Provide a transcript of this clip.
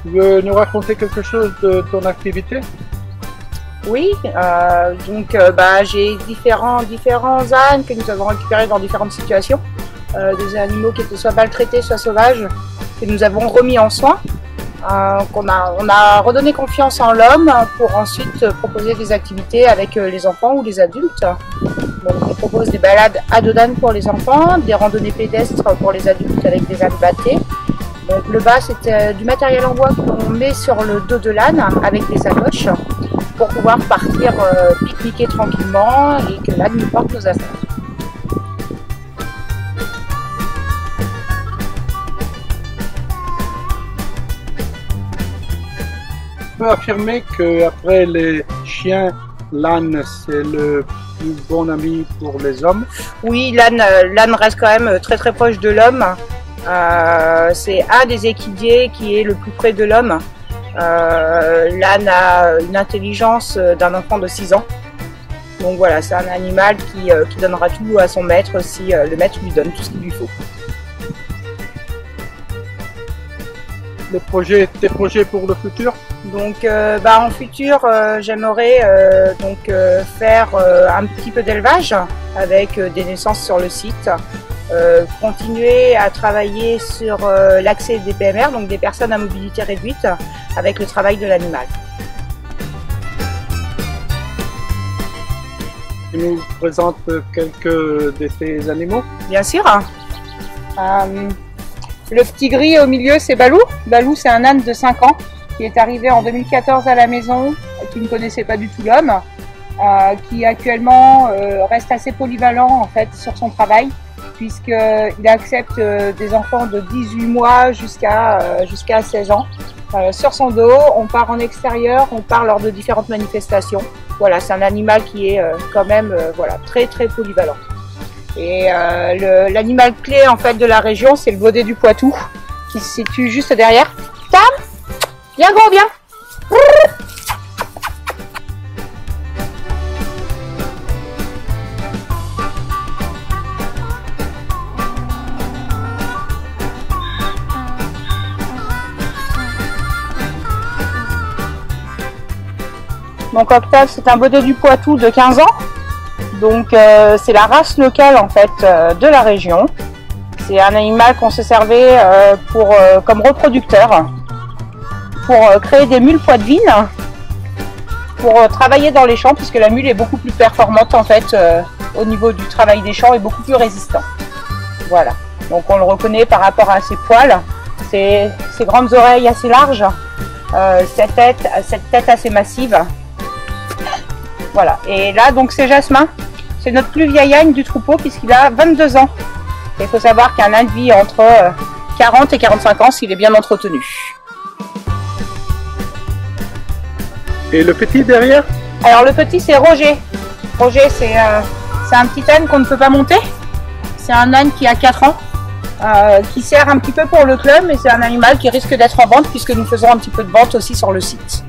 Tu veux nous raconter quelque chose de ton activité? Oui, j'ai différents ânes que nous avons récupérés dans différentes situations. Des animaux qui étaient soit maltraités, soit sauvages, que nous avons remis en soin. On a redonné confiance en l'homme pour ensuite proposer des activités avec les enfants ou les adultes. Donc, on propose des balades à dos d'âne pour les enfants, des randonnées pédestres pour les adultes avec des ânes bâtés. Donc, le bas, c'est du matériel en bois qu'on met sur le dos de l'âne avec des sacoches pour pouvoir partir pique-niquer tranquillement et que l'âne nous porte nos affaires. On peut affirmer qu'après les chiens, l'âne c'est le plus bon ami pour les hommes. Oui, l'âne reste quand même très très proche de l'homme. C'est un des équidiers qui est le plus près de l'homme. L'âne a une intelligence d'un enfant de 6 ans. Donc voilà, c'est un animal qui donnera tout à son maître si le maître lui donne tout ce qu'il lui faut. Tes projets pour le futur? Donc en futur, j'aimerais faire un petit peu d'élevage avec des naissances sur le site. Continuer à travailler sur l'accès des PMR, donc des personnes à mobilité réduite, avec le travail de l'animal. Tu nous présentes quelques de tes animaux? Bien sûr. Le petit gris au milieu, c'est Balou. Balou, c'est un âne de 5 ans qui est arrivé en 2014 à la maison, qui ne connaissait pas du tout l'homme, qui actuellement reste assez polyvalent en fait sur son travail, puisqu'il accepte des enfants de 18 mois jusqu'à 16 ans. Sur son dos, on part en extérieur, on part lors de différentes manifestations. Voilà, c'est un animal qui est quand même très très polyvalent. Et l'animal clé en fait de la région, c'est le baudet du Poitou, qui se situe juste derrière. Tam, viens gros, viens. Donc Octave, c'est un baudet du Poitou de 15 ans. Donc c'est la race locale en fait de la région. C'est un animal qu'on se servait comme reproducteur pour créer des mules poitevines, pour travailler dans les champs, puisque la mule est beaucoup plus performante en fait au niveau du travail des champs et beaucoup plus résistant. Voilà. Donc on le reconnaît par rapport à ses poils, ses grandes oreilles assez larges, cette tête assez massive. Voilà. Et là donc c'est Jasmin. C'est notre plus vieil âne du troupeau puisqu'il a 22 ans. Il faut savoir qu'un âne vit entre 40 et 45 ans s'il est bien entretenu. Et le petit derrière? Alors le petit c'est Roger. Roger c'est un petit âne qu'on ne peut pas monter. C'est un âne qui a 4 ans, qui sert un petit peu pour le club, mais c'est un animal qui risque d'être en vente puisque nous faisons un petit peu de vente aussi sur le site.